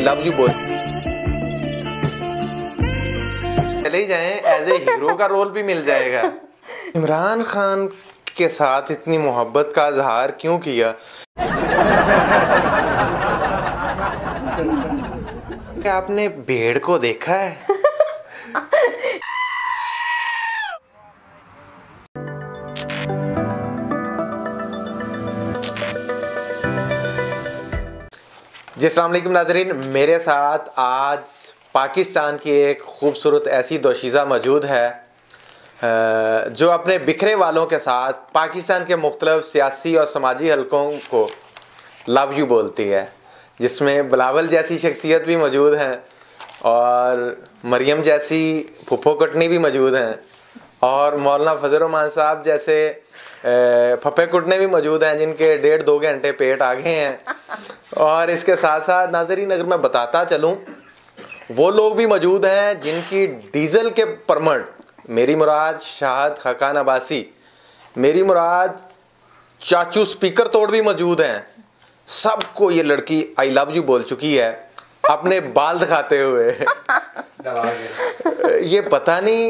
Love you बोल चले ही जाएं, एज ए हीरो का रोल भी मिल जाएगा। इमरान खान के साथ इतनी मोहब्बत का इजहार क्यों किया? क्या आपने भेड़ को देखा है? जी अस्सलाम वालेकुम नाज़रीन, मेरे साथ आज पाकिस्तान की एक खूबसूरत ऐसी दोशीज़ा मौजूद है जो अपने बिखरे वालों के साथ पाकिस्तान के मुख्तलिफ सियासी और समाजी हलकों को लव यू बोलती है, जिसमें बिलावल जैसी शख्सियत भी मौजूद हैं और मरियम जैसी फुफ्फो कटनी भी मौजूद हैं और मौलाना फजल रहमान साहब जैसे फप्पे कुटने भी मौजूद हैं जिनके 1.5-2 घंटे पेट आ गए हैं। और इसके साथ साथ नाज़रीन अगर मैं बताता चलूँ, वो लोग भी मौजूद हैं जिनकी डीज़ल के परमिट, मेरी मुराद शाहद खकान अब्बासी, मेरी मुराद चाचू स्पीकर तोड़ भी मौजूद हैं। सबको ये लड़की आई लव यू बोल चुकी है अपने बाल दिखाते हुए। ये पता नहीं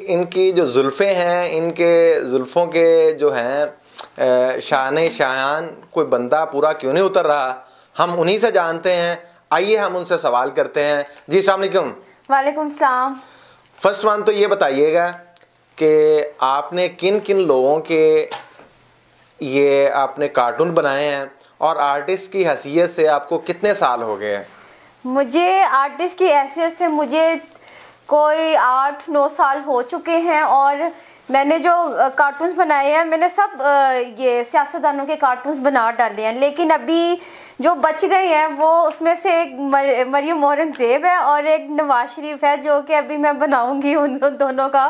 इनकी जो जुल्फ़ें हैं, इनके जुल्फ़ों के जो हैं शान शायान कोई बंदा पूरा क्यों नहीं उतर रहा, हम उन्हीं से जानते हैं। आइए हम उनसे सवाल करते हैं। जी अस्सलाम वालेकुम। वालेकुम सलाम। फर्स्ट वन तो ये बताइएगा कि आपने किन किन लोगों के ये आपने कार्टून बनाए हैं और आर्टिस्ट की हैसियत से आपको कितने साल हो गए हैं? मुझे आर्टिस्ट की हैसियत से मुझे कोई 8-9 साल हो चुके हैं और मैंने जो कार्टून्स बनाए हैं मैंने सब ये सियासतदानों के कार्टून्स बना डाले हैं, लेकिन अभी जो बच गए हैं वो उसमें से एक मरियम औरंगज़ेब है और एक नवाज शरीफ है, जो कि अभी मैं बनाऊंगी उन दोनों का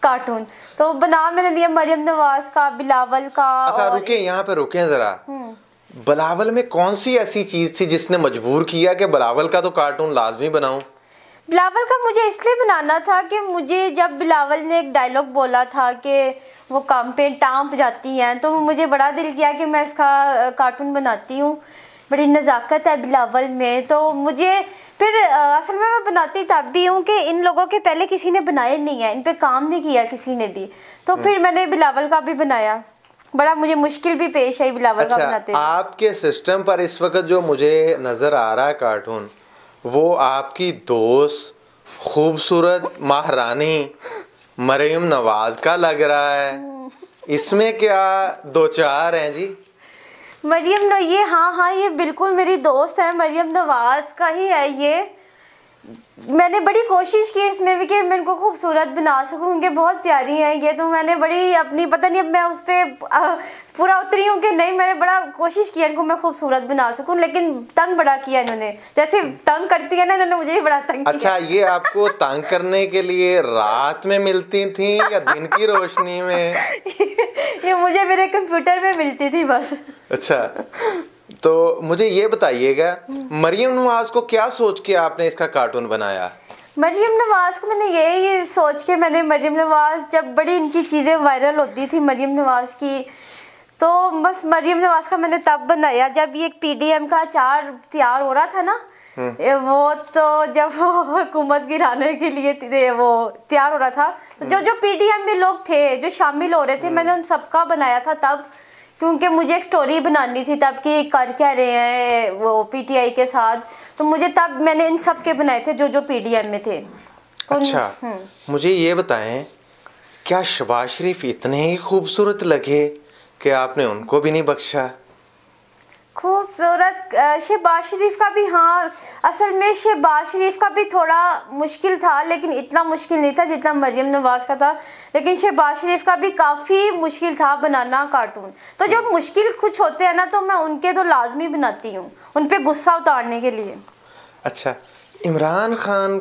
कार्टून। तो बना मैंने लिया मरियम नवाज का, बिलावल का। अच्छा रुके, यहाँ पे रुके जरा। बिलावल में कौन सी ऐसी चीज थी जिसने मजबूर किया कि बिलावल का तो कार्टून लाजमी बनाऊं? बिलावल का मुझे इसलिए बनाना था कि मुझे जब बिलावल ने एक डायलॉग बोला था कि वो काम पे टांप जाती हैं, तो मुझे बड़ा दिल किया कि मैं इसका कार्टून बनाती हूँ। बड़ी नज़ाकत है बिलावल में, तो मुझे फिर असल में मैं बनाती तब भी हूँ कि इन लोगों के पहले किसी ने बनाए नहीं है, इन पे काम नहीं किया किसी ने भी, तो फिर मैंने बिलावल का भी बनाया। बड़ा मुझे मुश्किल भी पेश आई बिलावल का बनाते। आपके सिस्टम पर इस वक्त जो मुझे नज़र आ रहा है कार्टून, वो आपकी दोस्त खूबसूरत महारानी मरियम नवाज का लग रहा है। इसमें क्या दो चार हैं जी? मरियम ये हाँ ये बिल्कुल मेरी दोस्त है, मरियम नवाज का ही है ये। मैंने बड़ी कोशिश की इसमें भी कि मैं इनको खूबसूरत बना सकूँ, उनके बहुत प्यारी हैं ये, तो मैंने बड़ी अपनी पता नहीं अब मैं उस पर पूरा उतरी हूँ कि नहीं, मैंने बड़ा कोशिश किया इनको मैं खूबसूरत बना सकूँ, लेकिन तंग बड़ा किया इन्होंने, जैसे तंग करती है ना इन्होंने मुझे ही बड़ा तंग किया। अच्छा, ये आपको तंग करने के लिए रात में मिलती थी या दिन की रोशनी में? ये मुझे मेरे कंप्यूटर में मिलती थी बस। अच्छा, तो मुझे ये बताइएगा मरियम नवाज को क्या सोच के आपने इसका कार्टून बनाया? मरियम नवाज को मैंने ये सोच के, मैंने मरियम नवाज जब बड़ी इनकी चीज़ें वायरल होती थी मरियम नवाज की, तो बस मरियम नवाज का मैंने तब बनाया जब ये एक PDM का अचार तैयार हो रहा था ना, वो तो जब वो हुकूमत गिराने के लिए वो तैयार हो रहा था, तो जो PDM में लोग थे जो शामिल हो रहे थे, मैंने उन सबका बनाया था तब, क्योंकि मुझे एक स्टोरी बनानी थी तब कि कर क्या रहे हैं वो PTI के साथ, तो मुझे तब मैंने इन सब के बनाए थे जो PDM में थे। अच्छा, मुझे ये बताएं क्या शहबाज शरीफ इतने ही खूबसूरत लगे कि आपने उनको भी नहीं बख्शा? खूबसूरत शहबाज शरीफ का भी, हाँ असल में शहबाज शरीफ का भी थोड़ा मुश्किल था, लेकिन इतना मुश्किल नहीं था जितना मरियम नवाज का था, लेकिन शहबाज शरीफ का भी काफ़ी मुश्किल था बनाना कार्टून। तो जो मुश्किल कुछ होते हैं ना, तो मैं उनके तो लाजमी बनाती हूँ उन पर गुस्सा उतारने के लिए। अच्छा, इमरान खान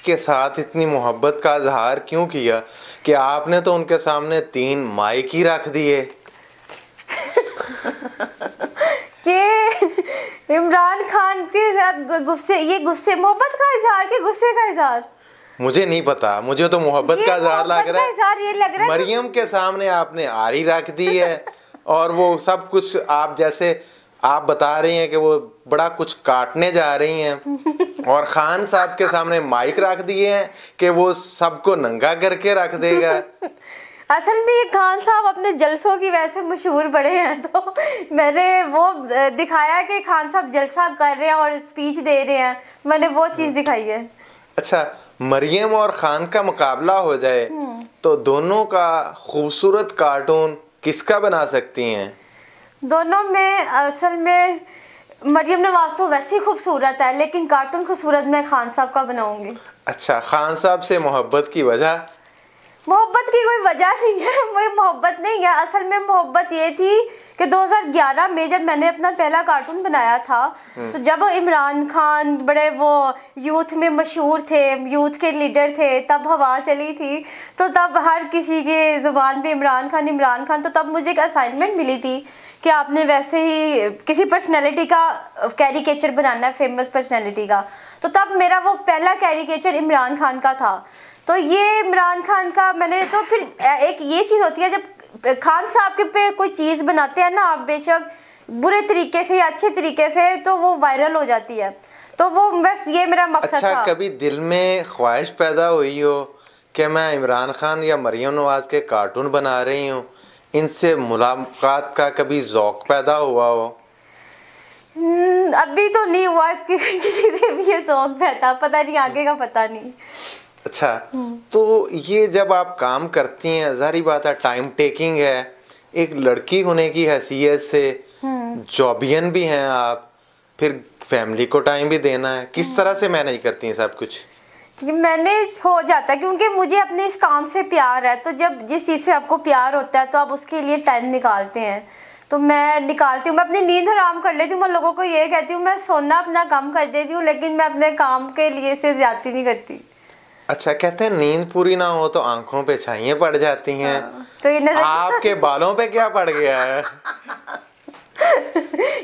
के साथ इतनी मोहब्बत का इजहार क्यों किया कि आपने तो उनके सामने 3 माइक ही रख दिए? कि इमरान खान के साथ गुस्से मोहब्बत का इजहार के गुस्से का इजहार मुझे नहीं पता, मुझे तो मोहब्बत का इजहार लग रहा है। ये लग रहा है मरियम के सामने आपने आरी रख दी है और वो सब कुछ आप जैसे आप बता रही हैं कि वो बड़ा कुछ काटने जा रही हैं और खान साहब के सामने माइक रख दिए हैं कि वो सबको नंगा करके रख देगा। असल में ये खान साहब अपने जलसों की वजह से मशहूर बड़े हैं, तो मैंने वो दिखाया कि खान साहब जलसा कर रहे हैं और स्पीच दे रहे हैं, मैंने वो चीज़ दिखाई है। अच्छा, मरियम और खान का मुकाबला हो जाए तो दोनों का खूबसूरत कार्टून किसका बना सकती हैं? दोनों में असल में मरियम नवाज तो वैसे ही खूबसूरत है, लेकिन कार्टून खूबसूरत मैं खान साहब का बनाऊंगी। अच्छा, खान साहब से मोहब्बत की वजह? मोहब्बत की कोई वजह नहीं है, वो मोहब्बत नहीं है। असल में मोहब्बत ये थी कि 2011 में जब मैंने अपना पहला कार्टून बनाया था, तो जब इमरान खान बड़े वो यूथ में मशहूर थे, यूथ के लीडर थे, तब हवा चली थी, तो तब हर किसी के ज़ुबान पे इमरान खान, तो तब मुझे एक असाइनमेंट मिली थी कि आपने वैसे ही किसी पर्सनैलिटी का कैरिकेचर बनाना है, फेमस पर्सनैलिटी का। तो तब मेरा वो पहला कैरिकेचर इमरान खान का था। तो ये इमरान खान का मैंने, तो फिर एक ये चीज़ होती है जब खान साहब के पे कोई चीज़ बनाते हैं ना आप, बेशक बुरे तरीके से या अच्छे तरीके से, तो वो वायरल हो जाती है। तो वो बस ये मेरा मकसद था। अच्छा, कभी दिल में ख्वाहिश पैदा हुई हो कि मैं इमरान खान या मरियम नवाज के कार्टून बना रही हूँ, इनसे मुलाकात का कभी ज़ौक़ पैदा हुआ हो? अभी तो नहीं हुआ किसी से भी ये ज़ौक़ पैदा, पता नहीं आगे का पता नहीं। अच्छा, तो ये जब आप काम करती हैं, ज़ाहिर बात है टाइम टेकिंग है, एक लड़की होने की हैसियत से जॉबियन भी हैं आप, फिर फैमिली को टाइम भी देना है, किस तरह से मैनेज करती हैं सब कुछ? मैनेज हो जाता है क्योंकि मुझे अपने इस काम से प्यार है। तो जब जिस चीज़ से आपको प्यार होता है तो आप उसके लिए टाइम निकालते हैं, तो मैं निकालती हूँ। मैं अपनी नींद हराम कर लेती हूँ, मैं लोगों को ये कहती हूँ मैं सोना अपना कम कर देती हूँ, लेकिन मैं अपने काम के लिए से ज्यादती नहीं करती। अच्छा, कहते हैं नींद पूरी ना हो तो आंखों पे छाइयाँ पड़ जाती हैं। हाँ, तो ये आपके बालों पे क्या पड़ गया है?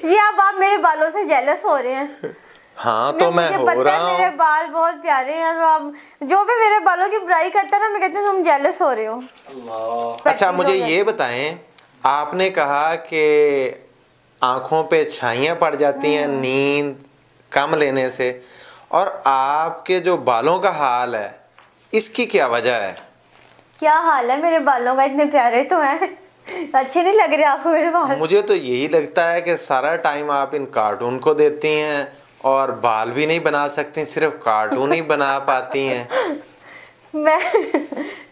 ये अब आप मेरे बालों से जेलस हो रहे हैं। हाँ, तो मैं हो रहा हूँ। मेरे बाल बहुत प्यारे हैं, तो आप जो भी मेरे बालों की बुराई करता है ना, मैं कहती हूँ तुम जेलस हो रहे हो। अच्छा, मुझे ये बताएं, आपने कहा कि आंखों पे छाइयाँ पड़ जाती हैं नींद कम लेने से, और आपके जो बालों का हाल है इसकी क्या वजह है? क्या हाल है मेरे बालों का? इतने प्यारे तो हैं, अच्छे नहीं लग रहे आपको मेरे बाल? मुझे तो यही लगता है कि सारा टाइम आप इन कार्टून को देती हैं और बाल भी नहीं बना सकती, सिर्फ कार्टून ही बना पाती हैं। मैं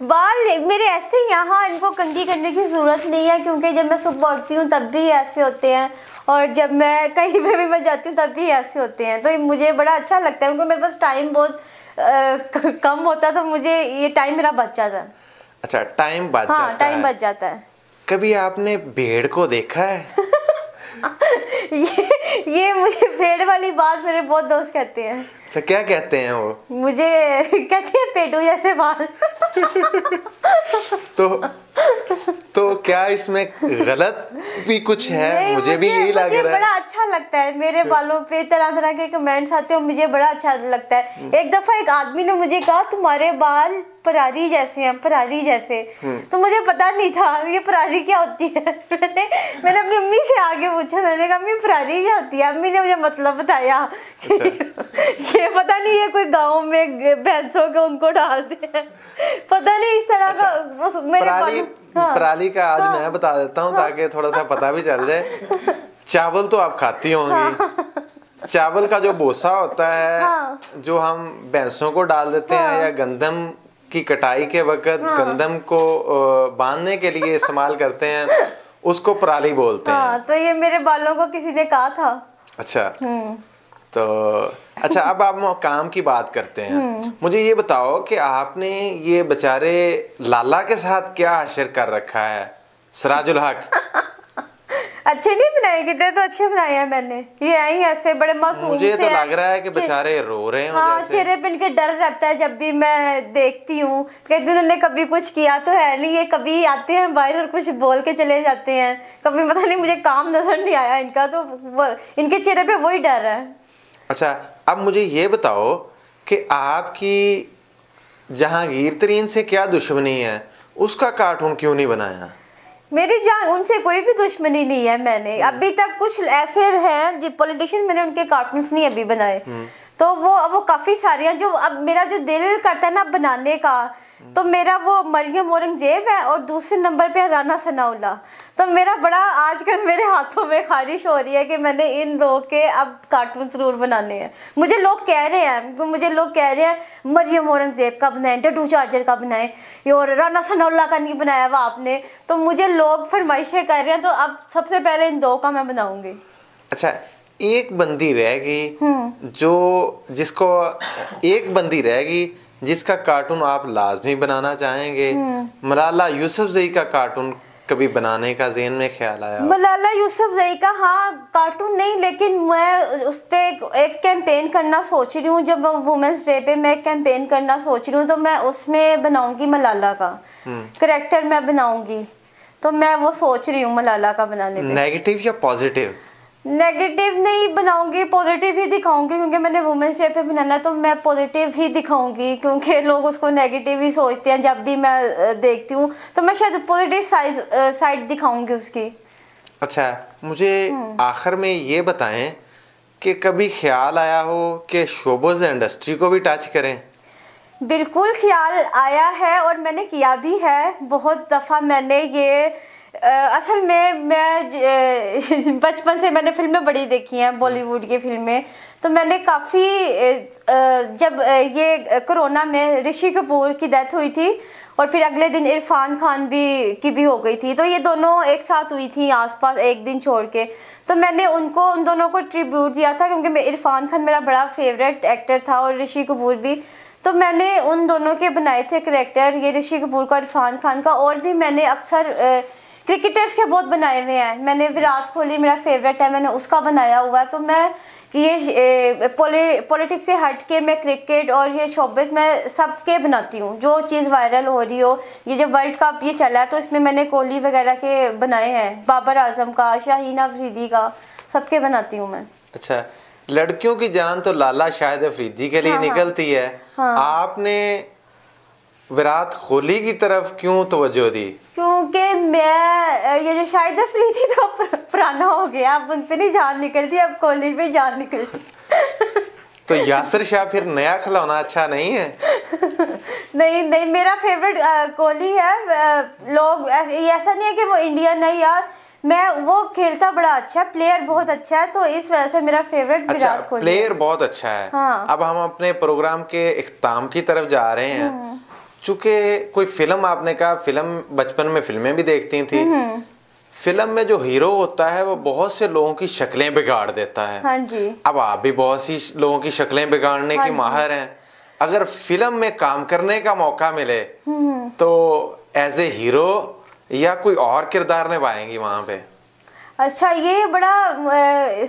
बाल मेरे ऐसे ही यहाँ, इनको कंघी करने की ज़रूरत नहीं है, क्योंकि जब मैं सुबह उठती हूँ तब भी ऐसे होते हैं, और जब मैं कहीं पे भी मैं जाती हूँ तब भी ऐसे होते हैं। तो मुझे बड़ा अच्छा लगता है, क्योंकि मेरे पास टाइम बहुत कम होता है, तो मुझे ये टाइम मेरा बच जाता है। अच्छा, टाइम बच जाता है। हाँ, टाइम बच जाता है। कभी आपने भेड़ को देखा है? ये मुझे भेड़ वाली बात मेरे बहुत दोस्त कहते हैं। अच्छा, क्या कहते हैं वो? मुझे कहते हैं पेटू जैसे बाल। तो क्या इसमें गलत भी कुछ है? मुझे भी यही लग रहा है। मुझे बड़ा अच्छा लगता है, मेरे बालों पे तरह तरह के कमेंट्स आते हैं, मुझे बड़ा अच्छा लगता है। एक दफा एक आदमी ने मुझे कहा तुम्हारे बाल परारी जैसे हैं, परारी जैसे। तो मुझे पता नहीं था ये परारी क्या होती है। मैंने अपनी अम्मी से आगे पूछा, मैंने कहा अम्मी परारी क्या होती है? अम्मी ने मुझे मतलब बताया। ये पता नहीं ये कोई गाँव में भैंसों के उनको डालते हैं, पता नहीं इस तरह का मेरे पराली का आज मैं बता देता हूँ ताकि थोड़ा सा पता भी चल जाए। चावल तो आप खाती होंगी। चावल का जो भूसा होता है जो हम भैंसों को डाल देते हैं, या गंदम की कटाई के वक्त गंदम को बांधने के लिए इस्तेमाल करते हैं, उसको पराली बोलते हैं। तो ये मेरे बालों को किसी ने कहा था। अच्छा, तो अच्छा, अब आप काम की बात करते हैं। मुझे ये बताओ कि आपने ये बेचारे लाला के साथ क्या हासिल कर रखा है, सिराजुल हक? अच्छे नहीं बनाए? कितने तो अच्छे बनाए हैं मैंने। ये आई ऐसे बड़े मासूम से। मुझे तो लग रहा है कि बेचारे रो रहे हैं। हाँ, चेहरे पे इनके डर रहता है जब भी मैं देखती हूँ, कहती उन्होंने कभी कुछ किया तो है नहीं, ये कभी आते हैं बाहर और कुछ बोल के चले जाते हैं, कभी पता नहीं मुझे काम नजर नहीं आया इनका, तो इनके चेहरे पे वही डर है। अच्छा, अब मुझे ये बताओ कि आपकी जहांगीर तरीन से क्या दुश्मनी है, उसका कार्टून क्यों नहीं बनाया? मेरी जान उनसे कोई भी दुश्मनी नहीं है। मैंने अभी तक कुछ ऐसे हैं जो पॉलिटिशियन, मैंने उनके कार्टून्स नहीं अभी बनाए, तो वो काफ़ी सारी हैं। जो अब मेरा जो दिल करता है ना बनाने का, तो मेरा वो मरियम औरंगजेब है और दूसरे नंबर पे राना सनाउल्लाह। तो मेरा बड़ा आजकल मेरे हाथों में ख्वाहिश हो रही है कि मैंने इन दो के अब कार्टून ज़रूर बनाने हैं। मुझे लोग कह रहे हैं मरियम औरंगजेब का बनाएं, डड्डू चार्जर का बनाएं और राना सनाउल्लाह का नहीं बनाया हुआ आपने। तो मुझे लोग फरमाइशें कर रहे हैं, तो अब सबसे पहले इन दो का मैं बनाऊंगी। अच्छा, एक बंदी रहेगी जिसका कार्टून आप लाजमी बनाना चाहेंगे। मलाला यूसुफजई का कार्टून कभी बनाने का ज़हन में ख्याल आया? मलाला यूसुफजई का हाँ, कार्टून नहीं, लेकिन मैं उस पर एक कैंपेन करना सोच रही हूँ। जब वुमेंस डे पे मैं एक कैंपेन करना सोच रही हूँ, तो मैं उसमें बनाऊंगी मलाला का करेक्टर मैं बनाऊंगी। तो मैं वो सोच रही हूँ मलाला का बनाने में। नेगेटिव या पॉजिटिव? नेगेटिव नहीं बनाऊंगी, पॉजिटिव ही दिखाऊंगी, क्योंकि मैंने वुमेंस डे पे बनाना है, तो मैं पॉजिटिव ही दिखाऊंगी, क्योंकि लोग उसको नेगेटिव ही सोचते हैं। जब भी मैं देखती हूँ तो मैं शायद पॉजिटिव साइड दिखाऊंगी उसकी। अच्छा, मुझे आखिर में ये बताएं कि कभी ख्याल आया हो कि शोबज़ इंडस्ट्री को भी टच करें? बिल्कुल ख्याल आया है और मैंने किया भी है बहुत दफ़ा। मैंने ये असल में मैं बचपन से मैंने फिल्में बड़ी देखी हैं, बॉलीवुड की फिल्में। तो मैंने काफ़ी जब ये कोरोना में ऋषि कपूर की डेथ हुई थी और फिर अगले दिन इरफान खान की भी हो गई थी, तो ये दोनों एक साथ हुई थी आसपास एक दिन छोड़ के। तो मैंने उन दोनों को ट्रिब्यूट दिया था, क्योंकि इरफान खान मेरा बड़ा फेवरेट एक्टर था और ऋषि कपूर भी। तो मैंने उन दोनों के बनाए थे करेक्टर, ये ऋषि कपूर का, इरफान खान का। और भी मैंने अक्सर क्रिकेटर्स के बहुत बनाए हुए हैं। मैंने विराट कोहली मेरा फेवरेट है, मैंने उसका बनाया हुआ है। तो मैं ये पॉलिटिक्स से हट के मैं क्रिकेट और ये शोबिज़ मैं सबके बनाती हूँ, जो चीज़ वायरल हो रही हो। ये जब वर्ल्ड कप ये चला है तो इसमें मैंने कोहली वगैरह के बनाए हैं, बाबर आजम का, शाहीन अफरीदी का, सबके बनाती हूँ मैं। अच्छा, लड़कियों की जान तो लाला शाहिद अफरीदी के लिए निकलती है। आपने विराट कोहली की तरफ क्यों तवज्जो दी? क्योंकि मैं ये जो शाहिद अफरीदी तो पुराना हो गया, अब उन पे नहीं जान निकलती, अब कोहली पे जान निकलती। तो यासिर शाह फिर नया खिलौना अच्छा नहीं है? नहीं, मेरा फेवरेट कोहली है। लोग ऐसा नहीं है कि वो इंडियन है यार, वो खेलता बड़ा अच्छा है, प्लेयर बहुत अच्छा है, तो इस वजह से मेरा फेवरेट विराट कोहली। प्लेयर बहुत अच्छा है। हाँ। अब हम अपने प्रोग्राम के इख्तिताम की तरफ जा रहे हैं। चूंकि कोई फिल्म, आपने कहा फिल्म, बचपन में फिल्में भी देखती थी। फिल्म में जो हीरो होता है वो बहुत से लोगों की शक्लें बिगाड़ देता है। हाँ जी। अब आप भी बहुत सी लोगों की शक्लें बिगाड़ने की माहिर हैं। अगर फिल्म में काम करने का मौका मिले तो एज ए हीरो या कोई और किरदार निभाएंगी वहां पे? अच्छा, ये बड़ा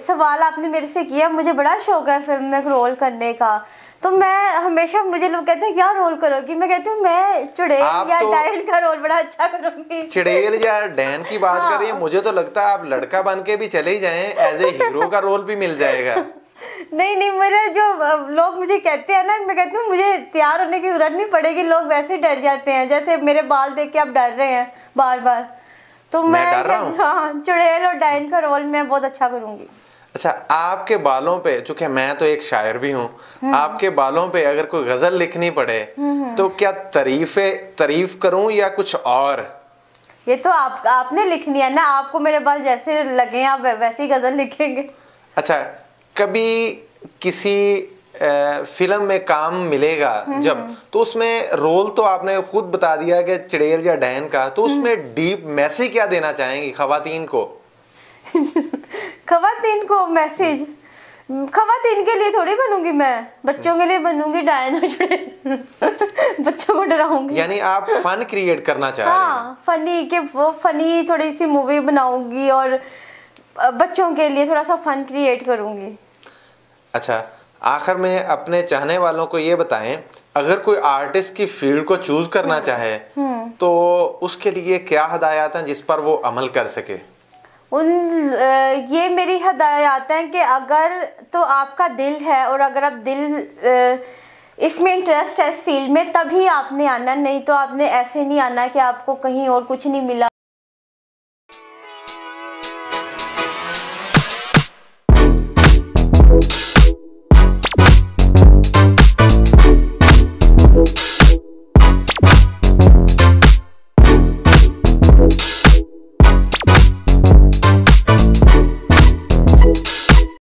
सवाल आपने मेरे से किया। मुझे बड़ा शौक है फिल्म में रोल करने का। तो मैं हमेशा, मुझे लोग कहते हैं क्या रोल करोगी, मैं कहती हूँ मैं चुड़ैल या डैन का रोल बड़ा अच्छा करूंगी। चुड़ैल या डैन की बात कर रही है, मुझे तो लगता है आप लड़का बन के भी चले जाएं, एज ए हीरो का रोल भी मिल जाएगा। नहीं, मेरे जो लोग मुझे कहते हैं ना, मैं कहती हूँ मुझे तैयार होने की जरूरत नहीं पड़ेगी, लोग वैसे डर जाते हैं। जैसे मेरे बाल देख के आप डर रहे हैं बार बार, तो मैं डर रहा हूँ। हाँ, चुड़ैल और डैन का रोल मैं बहुत अच्छा करूंगी। अच्छा, आपके बालों पे, चूंकि मैं तो एक शायर भी हूँ, आपके बालों पे अगर कोई गजल लिखनी पड़े तो क्या तारीफ करूं या कुछ और? ये तो आपने लिखनी है ना, आपको मेरे बाल जैसे लगे आप वैसे ही गजल लिखेंगे। अच्छा, कभी किसी फिल्म में काम मिलेगा जब, तो उसमें रोल तो आपने खुद बता दिया कि चुड़ैल या डैन का, तो उसमें डीप मैसेज क्या देना चाहेंगी खवातीन को? खवातीन को मैसेज, खवातीन के लिए थोड़ी बनूंगी मैं, बच्चों के लिए बनूंगी डैन और चुड़ैल। बच्चों को डराऊंगी। यानी आप फन क्रिएट करना चाह रहे हैं? हाँ, फनी थोड़ी सी मूवी बनाऊंगी और बच्चों के लिए थोड़ा सा फन क्रिएट करूंगी। अच्छा, आखिर में अपने चाहने वालों को ये बताएं, अगर कोई आर्टिस्ट की फील्ड को चूज करना चाहे तो उसके लिए क्या हिदायत हैं जिस पर वो अमल कर सके? ये मेरी हिदायत हैं कि अगर तो आपका दिल है और अगर आप इसमें इंटरेस्ट है इस फील्ड में, तभी आपने आना, नहीं तो आपने ऐसे नहीं आना कि आपको कहीं और कुछ नहीं मिला।